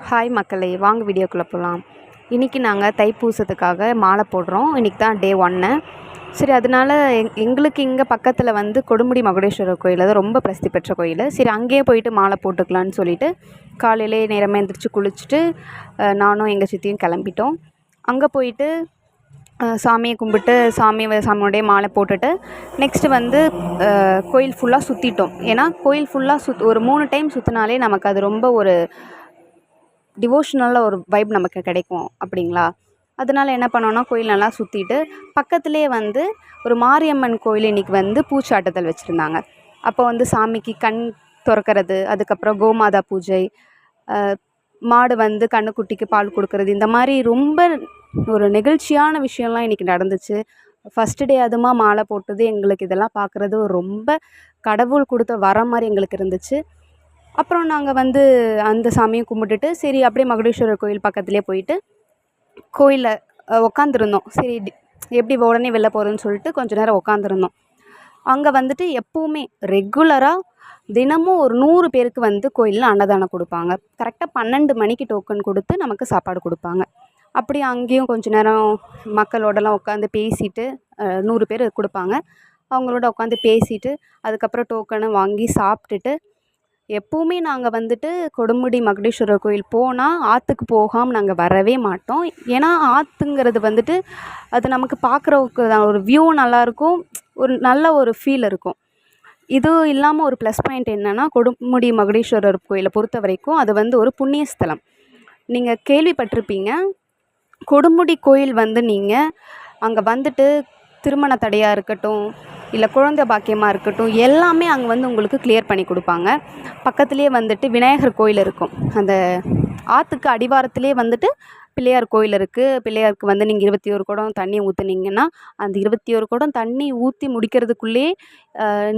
Hi மக்களே, வாங்க வீடியோக்குள்ளே போகலாம். இன்றைக்கி நாங்கள் தைப்பூசத்துக்காக மாலை போடுறோம். இன்றைக்கி தான் டே 1. சரி, அதனால் எங்களுக்கு இங்கே பக்கத்தில் வந்து கொடுமுடி மகுடேஸ்வரர் கோயில், அது ரொம்ப பிரசித்தி பெற்ற கோயில். சரி, அங்கேயே போயிட்டு மாலை போட்டுக்கலான்னு சொல்லிவிட்டு காலையிலே நேரமாக எழுந்திரிச்சு குளிச்சுட்டு நானும் எங்கள் சித்தியும் கிளம்பிட்டோம். அங்கே போயிட்டு சாமியை கும்பிட்டு சாமியோடைய மாலை போட்டுட்டு நெக்ஸ்ட்டு வந்து கோயில் ஃபுல்லாக சுற்றிட்டோம். ஏன்னா கோயில் ஃபுல்லாக ஒரு 3 டைம் சுற்றினாலே நமக்கு அது ரொம்ப ஒரு டிவோஷனலாக ஒரு வைப் நமக்கு கிடைக்கும் அப்படிங்களா. அதனால் என்ன பண்ணோன்னா, கோயில் நல்லா சுற்றிட்டு பக்கத்துலேயே வந்து ஒரு மாரியம்மன் கோயில் இன்றைக்கி வந்து பூச்சாட்டுதல் வச்சுருந்தாங்க. அப்போ வந்து சாமிக்கு கண் திறக்கிறது, அதுக்கப்புறம் கோமாதா பூஜை, மாடு வந்து கன்றுக்குட்டிக்கு பால் கொடுக்கறது, இந்த மாதிரி ரொம்ப ஒரு நெகிழ்ச்சியான விஷயம்லாம் இன்றைக்கி நடந்துச்சு. ஃபஸ்ட்டு டே அதுமா மாலை போட்டது எங்களுக்கு இதெல்லாம் பார்க்குறது ரொம்ப கடவுள் கொடுத்த வரம் மாதிரி எங்களுக்கு இருந்துச்சு. அப்புறம் நாங்கள் வந்து அந்த சாமியும் கும்பிட்டுட்டு சரி அப்படியே மகுடேஸ்வரர் கோயில் பக்கத்துலேயே போயிட்டு கோயிலில் உக்காந்துருந்தோம். சரி, எப்படி உடனே வெளில போகிறதுன்னு சொல்லிட்டு கொஞ்சம் நேரம் உக்காந்துருந்தோம். அங்கே வந்துட்டு எப்போவுமே ரெகுலராக தினமும் ஒரு 100 பேருக்கு வந்து கோயிலில் அன்னதானம் கொடுப்பாங்க. கரெக்டாக 12 மணிக்கு டோக்கன் கொடுத்து நமக்கு சாப்பாடு கொடுப்பாங்க. அப்படி அங்கேயும் கொஞ்சம் நேரம் மக்களோடலாம் உட்காந்து பேசிட்டு 100 பேர் கொடுப்பாங்க. அவங்களோட உட்காந்து பேசிட்டு அதுக்கப்புறம் டோக்கனை வாங்கி சாப்பிட்டுட்டு எப்போவுமே நாங்கள் வந்துட்டு கொடுமுடி மகுடேஸ்வரர் கோயில் போனால் ஆற்றுக்கு போகாமல் நாங்கள் வரவே மாட்டோம். ஏன்னா ஆற்றுங்கிறது வந்துட்டு அது நமக்கு பார்க்குறவுக்கு ஒரு வியூ நல்லாயிருக்கும், ஒரு நல்ல ஒரு ஃபீல் இருக்கும். இது இல்லாமல் ஒரு ப்ளஸ் பாயிண்ட் என்னென்னா, கொடுமுடி மகுடேஸ்வரர் கோயிலை பொறுத்த வரைக்கும் அது வந்து ஒரு புண்ணிய ஸ்தலம். நீங்கள் கேள்விப்பட்டிருப்பீங்க, கொடுமுடி கோயில் வந்து நீங்கள் அங்கே வந்துட்டு திருமண தடையாக இருக்கட்டும், இல்லை குழந்தை பாக்கியமாக இருக்கட்டும், எல்லாமே அங்கே வந்து உங்களுக்கு கிளியர் பண்ணி கொடுப்பாங்க. பக்கத்துலேயே வந்துட்டு விநாயகர் கோயில் இருக்கும். அந்த ஆற்றுக்கு அடிவாரத்துலேயே வந்துட்டு பிள்ளையார் கோயில் இருக்குது. பிள்ளையாருக்கு வந்து நீங்கள் 21 குடம் தண்ணி ஊற்றுனீங்கன்னா அந்த 21 குடம் தண்ணி ஊற்றி முடிக்கிறதுக்குள்ளேயே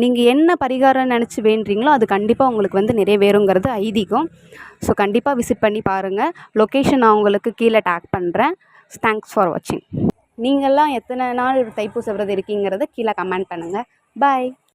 நீங்கள் என்ன பரிகாரம் நினச்சி வேண்டுறீங்களோ அது கண்டிப்பாக உங்களுக்கு வந்து நிறைவேறுங்கிறது ஐதீகம். ஸோ கண்டிப்பாக விசிட் பண்ணி பாருங்கள். லொக்கேஷன் நான் உங்களுக்கு கீழே டேக் பண்ணுறேன். தேங்க்ஸ் ஃபார் வாட்சிங். நீங்கள்லாம் எத்தனை நாள் தைப்பூச விரதம் இருக்கீங்கிறத கீழே கமெண்ட் பண்ணுங்கள். பாய்.